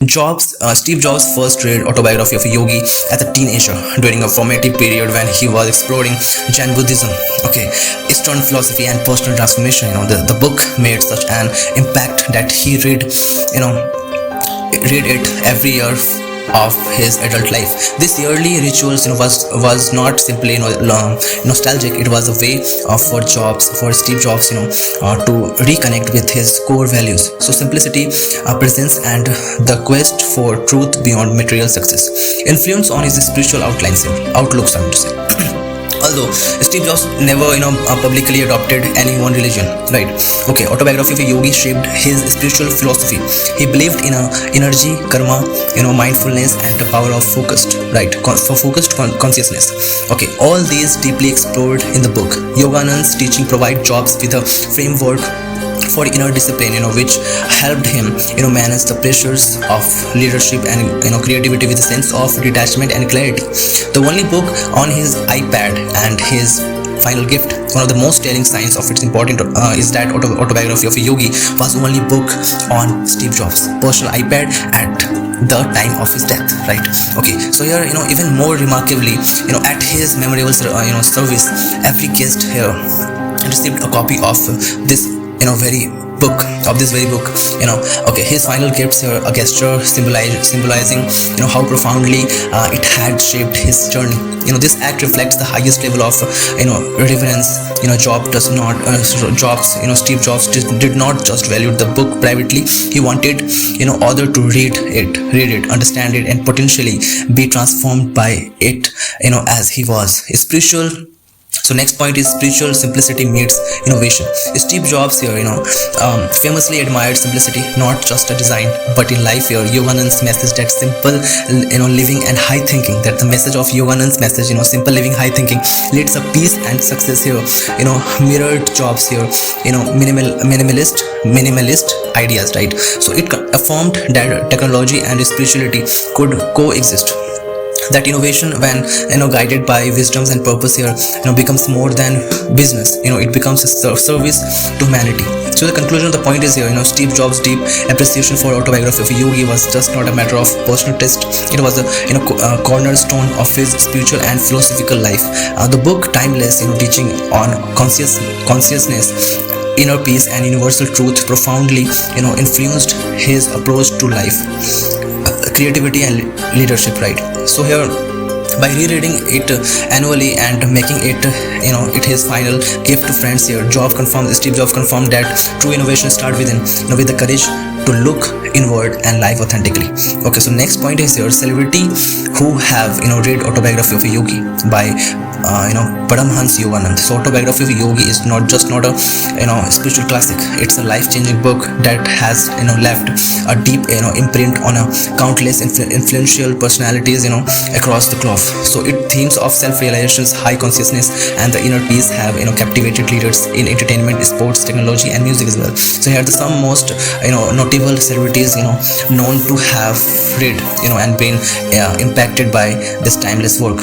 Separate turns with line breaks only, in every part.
Steve Jobs first read Autobiography of a Yogi as a teenager during a formative period when he was exploring Jain Buddhism, Eastern philosophy and personal transformation. The book made such an impact that he read it every year of his adult life. This yearly rituals was not simply nostalgic. It was a way for Steve Jobs to reconnect with his core values. So simplicity, presence, and the quest for truth beyond material success influence on his spiritual outlooks, I would say. Although Steve Jobs never publicly adopted any one religion, right? Autobiography of a Yogi shaped his spiritual philosophy. He believed in energy, karma, mindfulness, and the power of focused consciousness. All these deeply explored in the book. Yoganand's teaching provide Jobs with a framework for inner discipline, which helped him manage the pressures of leadership and creativity with a sense of detachment and clarity. The only book on his iPad and his final gift. One of the most telling signs of its importance is that Autobiography of a Yogi was the only book on Steve Jobs' personal iPad at the time of his death, right? So here, even more remarkably, at his memorial service, every guest here received a copy of this very book. His final gifts here, a gesture symbolizing how profoundly it had shaped his journey. This act reflects the highest level of reverence. Steve Jobs did not just value the book privately. He wanted other to read it, understand it, and potentially be transformed by it as he was. Spiritual. So next point is spiritual simplicity meets innovation. Steve Jobs here, famously admired simplicity, not just a design, but in life here. Yoganand's message that simple, living and high thinking. That the message of Yoganand's message, simple living, high thinking, leads to peace and success here. Mirrored Jobs here, minimalist ideas, right? So it affirmed that technology and spirituality could coexist. That innovation, when guided by wisdoms and purpose here, becomes more than business. It becomes a service to humanity. So the conclusion of the point is here, Steve Jobs' deep appreciation for Autobiography of a Yogi was just not a matter of personal taste. It was a cornerstone of his spiritual and philosophical life. The book, timeless, teaching on consciousness, inner peace, and universal truth, profoundly influenced his approach to life, creativity, and leadership, right? So here, by rereading it annually and making it his final gift to friends here, Steve Jobs confirmed that true innovation starts within, with the courage to look inward and live authentically. So next point is here, celebrity who have read Autobiography of a Yogi by Paramhansa Yogananda. So Autobiography of a Yogi is not a spiritual classic. It's a life-changing book that has left a deep imprint on a countless influential personalities across the globe. So it themes of self-realizations, high consciousness, and the inner peace have captivated leaders in entertainment, sports, technology, and music as well. So here are some most notable celebrities known to have read and been impacted by this timeless work.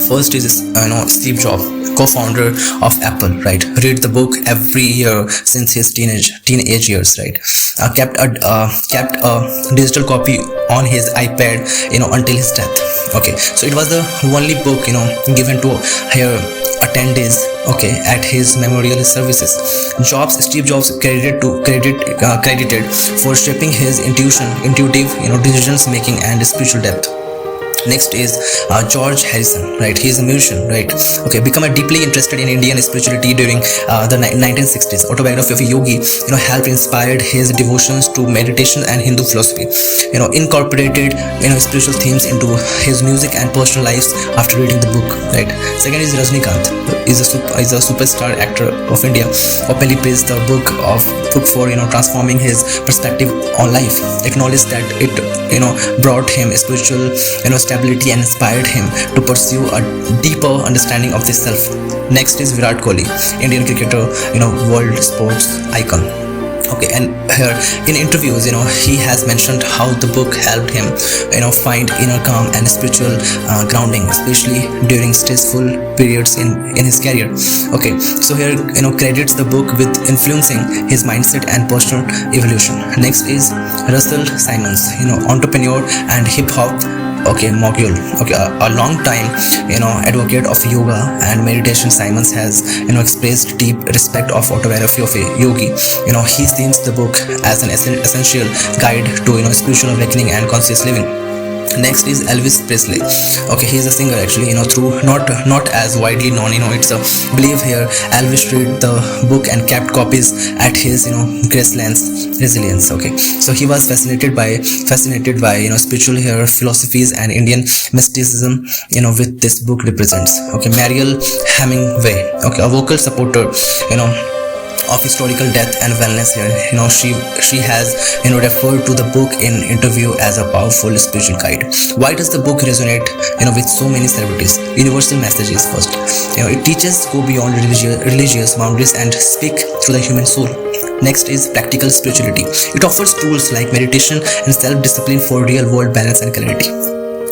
First is Steve Jobs, co-founder of Apple, right? Read the book every year since his teenage years, right? Kept a digital copy on his iPad until his death. So it was the only book given to here attendees at his memorial services. Steve Jobs credited for shaping his intuitive decisions making and spiritual depth. Next is George Harrison, right? He's a musician, right? Become deeply interested in Indian spirituality during the 1960s. Autobiography of a Yogi, helped inspired his devotions to meditation and Hindu philosophy. Incorporated spiritual themes into his music and personal lives after reading the book, right? Second is Rajinikanth, is a superstar actor of India. Openly praised the book for transforming his perspective on life. Acknowledged that it brought him spiritual stability and inspired him to pursue a deeper understanding of the self. Next is Virat Kohli, Indian cricketer, world sports icon. Okay, and here in interviews, he has mentioned how the book helped him, find inner calm and spiritual grounding, especially during stressful periods in his career. Okay, so here, credits the book with influencing his mindset and personal evolution. Next is Russell Simons, entrepreneur and hip hop, okay, mogul. Okay, a long time advocate of yoga and meditation. Simons has expressed deep respect of Autobiography of a Yogi. He sees the book as an essential guide to spiritual awakening and conscious living. Next is Elvis Presley. Okay, he is a singer actually, through not as widely known. It's a belief here Elvis read the book and kept copies at his Graceland's resilience. Okay, so he was fascinated by spiritual here philosophies and Indian mysticism, with this book represents. Okay, Mariel Hemingway. Okay, a vocal supporter, of historical death and wellness here. She has referred to the book in interview as a powerful spiritual guide. Why does the book resonate with so many celebrities? Universal messages first. It teaches go beyond religious boundaries and speak to the human soul. Next is practical spirituality. It offers tools like meditation and self-discipline for real-world balance and clarity.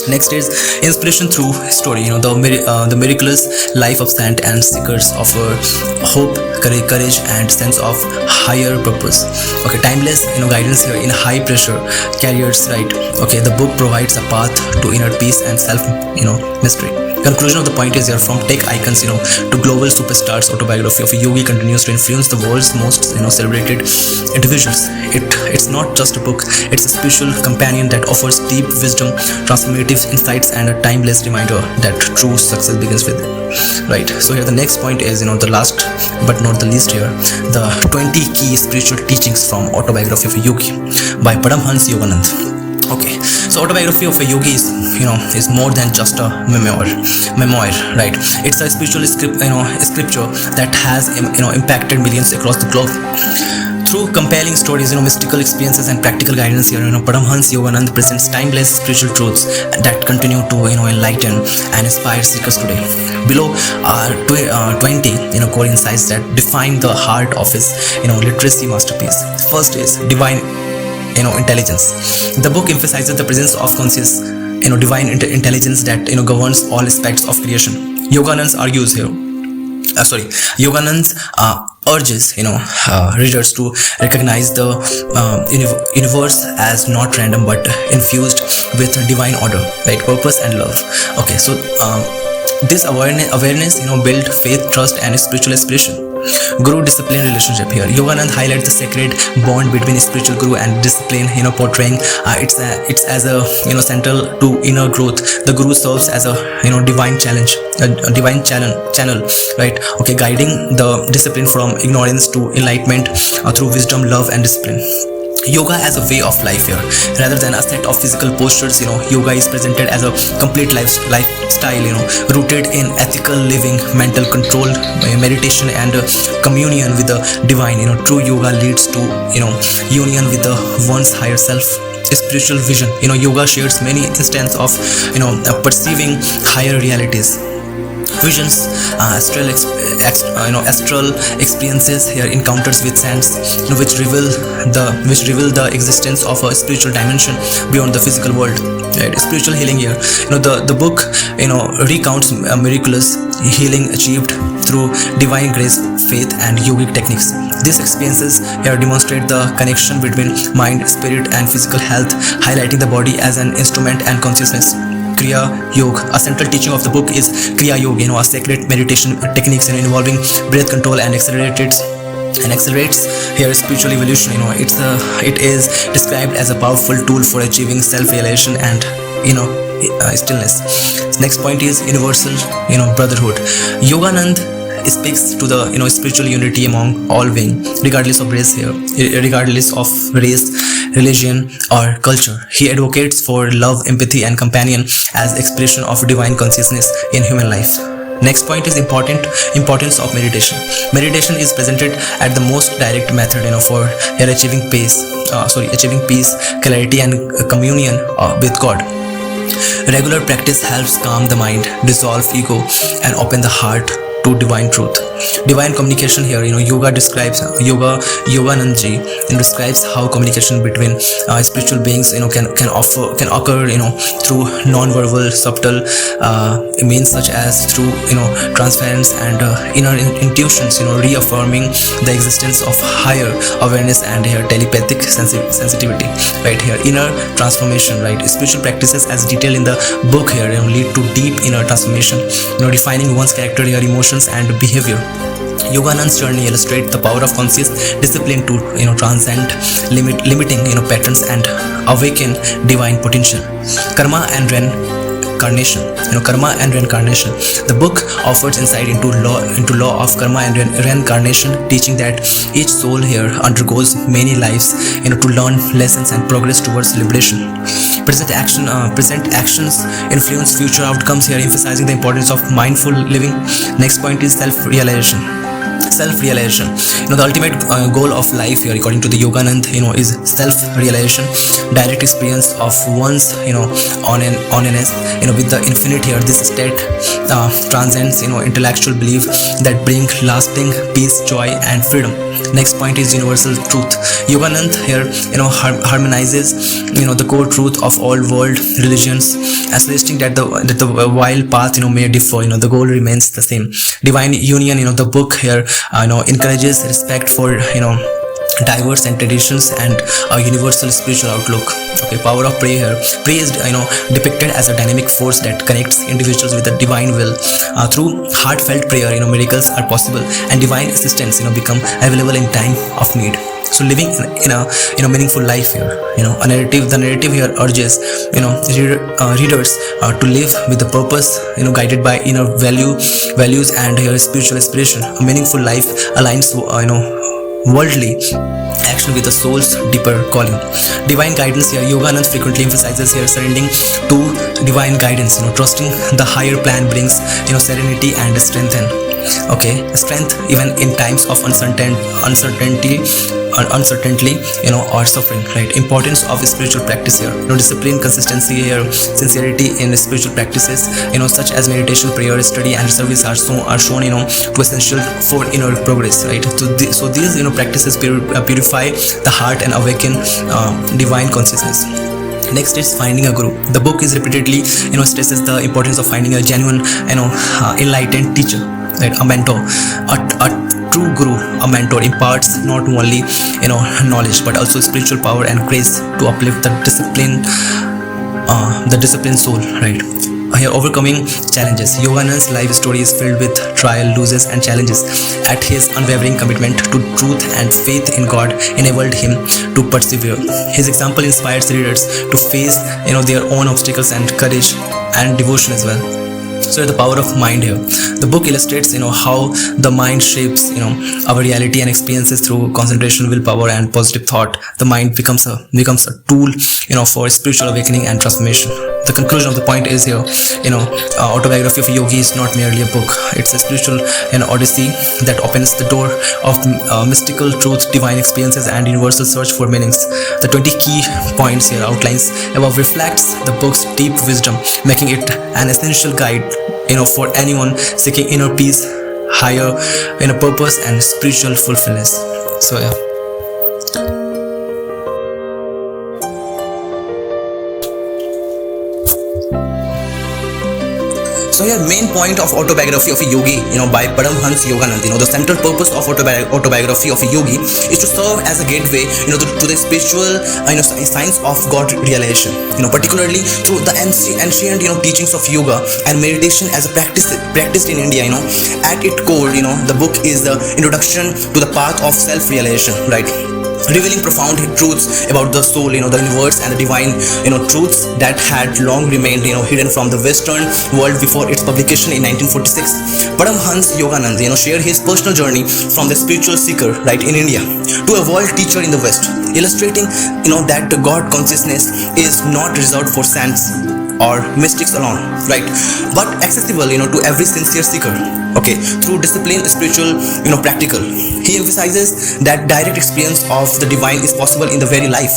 Next is inspiration through story. The miraculous life of saints and seekers offer hope, courage, and sense of higher purpose. Okay, timeless guidance here in high pressure careers. Right. Okay, the book provides a path to inner peace and self mystery. Conclusion of the point is here, from tech icons to global superstars, Autobiography of a Yogi continues to influence the world's most celebrated individuals. It's not just a book, it's a spiritual companion that offers deep wisdom, transformative insights, and a timeless reminder that true success begins with. Right, so here the next point is the last but not the least here, the 20 key spiritual teachings from Autobiography of a Yogi by Paramhansa Yogananda. Okay, so Autobiography of a Yogi is more than just a memoir, right? It's a spiritual scripture that has impacted millions across the globe. Through compelling stories, mystical experiences, and practical guidance here, Paramhansa Yogananda presents timeless spiritual truths that continue to enlighten and inspire seekers today. Below are 20 core insights that define the heart of his literacy masterpiece. First is divine intelligence. The book emphasizes the presence of conscious divine intelligence that governs all aspects of creation. Yogananda urges readers to recognize the universe as not random but infused with divine order, right, purpose and love. Okay, so this awareness build faith, trust, and spiritual aspiration. Guru discipline relationship here. Yogananda highlights the sacred bond between spiritual guru and discipline, portraying it's as a central to inner growth. The guru serves as a divine channel, right? Okay, guiding the discipline from ignorance to enlightenment through wisdom, love, and discipline. Yoga as a way of life here, rather than a set of physical postures. Yoga is presented as a complete lifestyle, rooted in ethical living, mental control, meditation, and communion with the divine. True yoga leads to union with the one's higher self. Spiritual vision. Yoga shares many instances of perceiving higher realities. Visions, astral experiences here, encounters with saints, which reveal the existence of a spiritual dimension beyond the physical world. Right? Spiritual healing here. The book recounts miraculous healing achieved through divine grace, faith, and yogic techniques. These experiences here demonstrate the connection between mind, spirit, and physical health, highlighting the body as an instrument and consciousness. Kriya Yoga. A central teaching of the book is Kriya Yoga, a sacred meditation techniques involving breath control and accelerates here spiritual evolution. It is described as a powerful tool for achieving self-realization and stillness. Next point is universal brotherhood. Yogananda speaks to the spiritual unity among all being, regardless of race, religion, or culture. He advocates for love, empathy, and companion as expression of divine consciousness in human life. Next point is importance of meditation. Meditation is presented as the most direct method for achieving peace, clarity, and communion with God. Regular practice helps calm the mind, dissolve ego, and open the heart to divine truth. Divine communication here, Yoganandji describes how communication between spiritual beings, can occur, through non-verbal, subtle means such as through, transference and inner intuitions, reaffirming the existence of higher awareness and here telepathic sensitivity, right here. Inner transformation, right? Spiritual practices as detailed in the book here, lead to deep inner transformation, defining one's character, here emotions and behavior. Yoganand's journey illustrates the power of conscious discipline to transcend limiting patterns and awaken divine potential. Karma and reincarnation. The book offers insight into law of karma and reincarnation, teaching that each soul here undergoes many lives to learn lessons and progress towards liberation. Present actions influence future outcomes here, emphasizing the importance of mindful living. Next point is self-realization. The ultimate goal of life here, according to the Yoganand, is self-realization, direct experience of one's oneness with the infinite here. This state transcends intellectual belief that bring lasting peace, joy and freedom. Next point is universal truth. Yoganand here harmonizes the core truth of all world religions, suggesting that the while path may differ, the goal remains the same. Divine union. The book here encourages respect for diverse and traditions and a universal spiritual outlook. Okay, power of prayer. Prayer is depicted as a dynamic force that connects individuals with the divine will. Through heartfelt prayer, miracles are possible and divine assistance become available in time of need. So living in a meaningful life here, the narrative here urges readers to live with the purpose, guided by inner values and spiritual aspiration. A meaningful life aligns worldly action with the soul's deeper calling. Divine guidance here. Yoganand frequently emphasizes here surrendering to divine guidance. Trusting the higher plan brings serenity and strength. Strength even in times of uncertainty or suffering, right? Importance of spiritual practice here. Discipline, consistency here, sincerity in spiritual practices, such as meditation, prayer, study and service are shown to essential for inner progress, right? So these practices purify the heart and awaken divine consciousness. Next is finding a guru. The book is repeatedly stresses the importance of finding a genuine enlightened teacher, right? A mentor. A true guru, a mentor, imparts not only knowledge but also spiritual power and grace to uplift the disciplined soul, right? Here, overcoming challenges. Yoganand's life story is filled with trial, losses and challenges. At his unwavering commitment to truth and faith in God enabled him to persevere. His example inspires readers to face their own obstacles and courage and devotion as well. So the power of mind here. The book illustrates how the mind shapes our reality and experiences through concentration, willpower and positive thought. The mind becomes a tool for spiritual awakening and transformation. The conclusion of the point is here, Autobiography of Yogi is not merely a book. It's a spiritual odyssey that opens the door of mystical truth, divine experiences and universal search for meanings. The 20 key points here outlines above reflects the book's deep wisdom, making it an essential guide for anyone seeking inner peace, higher purpose and spiritual fulfillment. So yeah. So here, main point of Autobiography of a Yogi, by Paramhansa Yogananda. The central purpose of Autobiography of a Yogi is to serve as a gateway, to the spiritual, science of God realization. Particularly through the ancient, teachings of yoga and meditation as a practiced in India. At its core, the book is the introduction to the path of self-realization, right? Revealing profound truths about the soul, the universe and the divine, truths that had long remained, hidden from the Western world before its publication in 1946. Paramhansa Yogananda, shared his personal journey from the spiritual seeker, right, in India to a world teacher in the West, illustrating, that the God consciousness is not reserved for saints or mystics alone, right, but accessible, to every sincere seeker. Okay, through discipline, spiritual, practical. He emphasizes that direct experience of the divine is possible in the very life.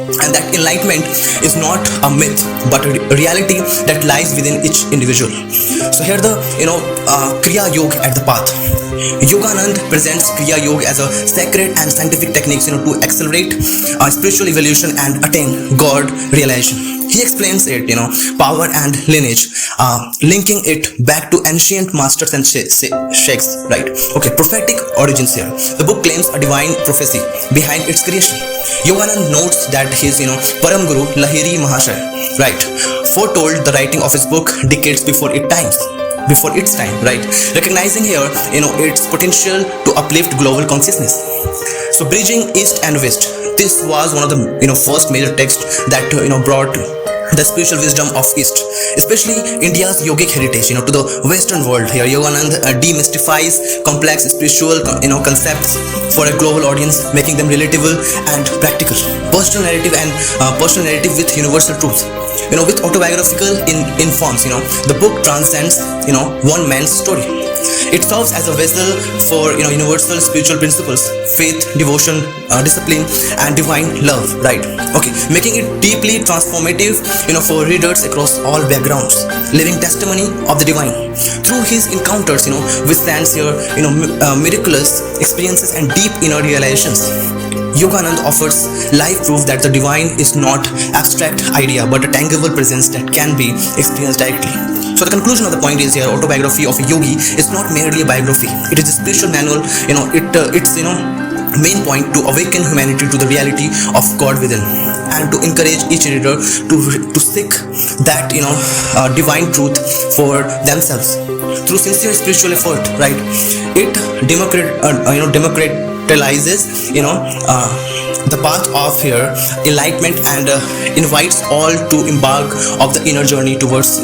and that enlightenment is not a myth but a reality that lies within each individual. So here the Kriya Yoga at the path. Yoganand presents Kriya Yoga as a sacred and scientific techniques to accelerate spiritual evolution and attain God realization. He explains it, power and lineage, linking it back to ancient masters and sheikhs, right? Okay, prophetic origins here. The book claims a divine prophecy behind its creation. Yoganand notes that his, Param Guru Lahiri Mahashaya, right, foretold the writing of his book decades before its time, right? Recognizing here, its potential to uplift global consciousness. So bridging East and West. This was one of the first major texts that brought the spiritual wisdom of East, especially India's yogic heritage, to the Western world. Here, Yoganand demystifies complex spiritual, concepts for a global audience, making them relatable and practical. Personal narrative with universal truth. With autobiographical informs. The book transcends, one man's story. It serves as a vessel for universal spiritual principles, faith, devotion, discipline, and divine love, right? Okay, making it deeply transformative for readers across all backgrounds, living testimony of the divine. Through his encounters with saints here, miraculous experiences and deep inner realizations, Yoganand offers live proof that the divine is not abstract idea but a tangible presence that can be experienced directly. So the conclusion of the point is here, Autobiography of a Yogi is not merely a biography. It is a spiritual manual. It's main point to awaken humanity to the reality of God within, and to encourage each reader to seek that divine truth for themselves through sincere spiritual effort, right? It democratizes the path of here enlightenment, and invites all to embark of the inner journey towards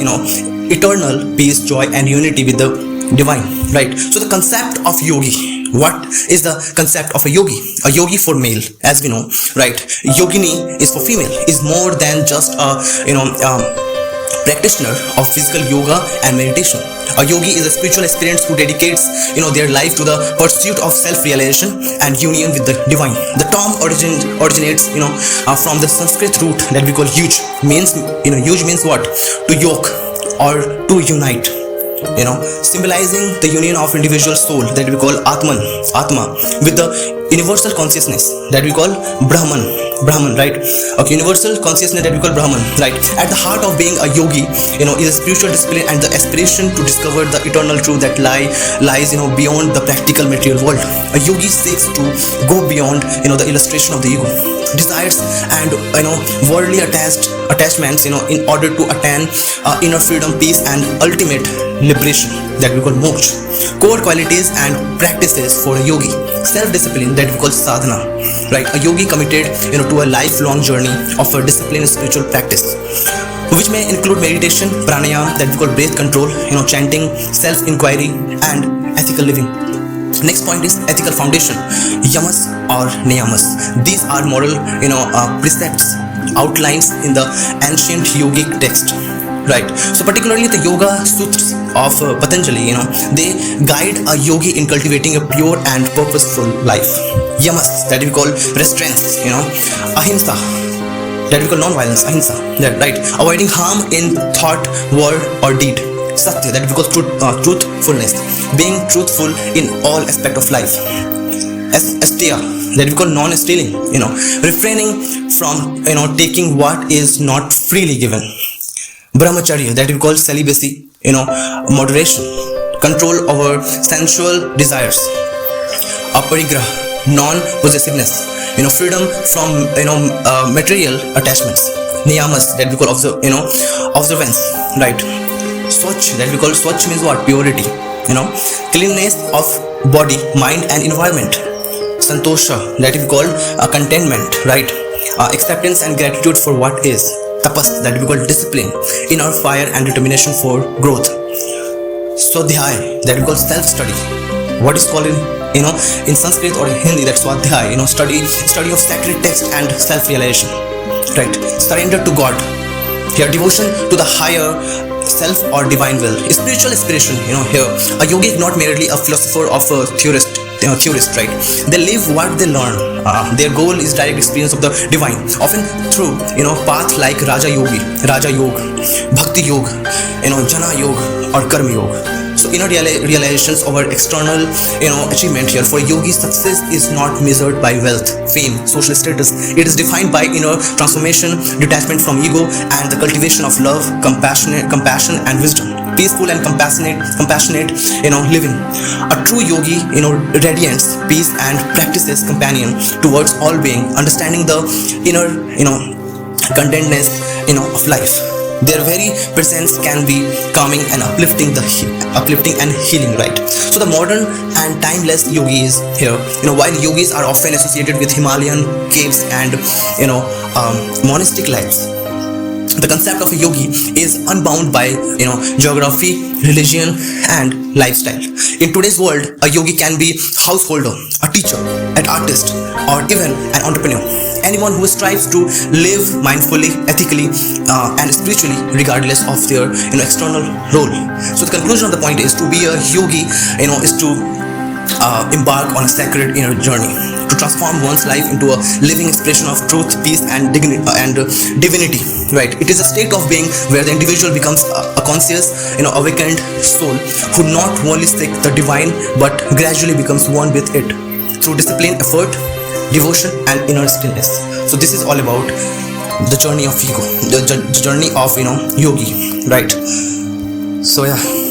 eternal peace, joy, and unity with the divine, right? So the concept of yogi. What is the concept of a yogi? A yogi for male, as we know, right? Yogini is for female, is more than just a practitioner of physical yoga and meditation. A yogi is a spiritual aspirant who dedicates their life to the pursuit of self-realization and union with the divine. The term originates from the Sanskrit root that we call yuj. Yuj means what? To yoke or to unite, symbolizing the union of individual soul that we call Atma with the universal consciousness that we call Brahman, right? Okay, universal consciousness that we call Brahman, right? At the heart of being a yogi, is a spiritual discipline and the aspiration to discover the eternal truth that lies beyond the practical material world. A yogi seeks to go beyond the illustration of the ego, desires, and worldly attachments in order to attain inner freedom, peace, and ultimate liberation that we call moksha. Core qualities and practices for a yogi: self-discipline that we call sadhana, right? A yogi committed to a lifelong journey of a disciplined spiritual practice, which may include meditation, pranayama that we call breath control, chanting, self-inquiry, and ethical living. Next point is ethical foundation, yamas or niyamas. These are moral precepts outlines in the ancient yogic text, right? So particularly the yoga sutras of Patanjali, they guide a yogi in cultivating a pure and purposeful life. Yamas that we call restraints, ahimsa that we call non-violence, ahimsa, that, right? Avoiding harm in thought, word, or deed. Satya that we call truthfulness, being truthful in all aspect of life. Asteya that we call non-stealing, refraining from taking what is not freely given. Brahmacharya that we call celibacy, moderation, control over sensual desires. Aparigraha, non-possessiveness, freedom from material attachments. Niyamas that we call observance, right? Swachh that we call swachh means what? Purity, cleanness of body, mind, and environment. Santosha that we call contentment, right? Acceptance and gratitude for what is. Tapas that we call discipline, inner fire and determination for growth. Swadhyay that we call self-study. What is called in Sanskrit or in Hindi, that's Swadhyay, study of sacred text and self-realization, right? Surrender to God. Here, devotion to the higher self or divine will. Spiritual aspiration, here. A yogi is not merely a philosopher or a theorist theorists, right? They live what they learn. Their goal is direct experience of the divine, often through paths like Raja Yoga, Bhakti Yoga, Jana Yoga, or Karma Yoga. So inner realizations over external achievement here. For yogis, success is not measured by wealth, fame, social status. It is defined by inner transformation, detachment from ego, and the cultivation of love, compassion and wisdom, peaceful and compassionate living. A true yogi radiates peace and practices companion towards all being, understanding the inner contentedness of life. Their very presence can be calming and uplifting and healing, right? So the modern and timeless yogi is here. While yogis are often associated with Himalayan caves and monastic lives, the concept of a yogi is unbound by geography, religion, and lifestyle. In today's world, a yogi can be householder, a teacher, an artist, or even an entrepreneur. Anyone who strives to live mindfully, ethically, and spiritually, regardless of their external role. So the conclusion of the point is, to be a yogi is to embark on a sacred inner journey, to transform one's life into a living expression of truth, peace, and divinity, right? It is a state of being where the individual becomes a conscious awakened soul who not only seeks the divine but gradually becomes one with it through discipline, effort, devotion, and inner stillness. So this is all about the journey of ego, the journey of yogi, right? So yeah.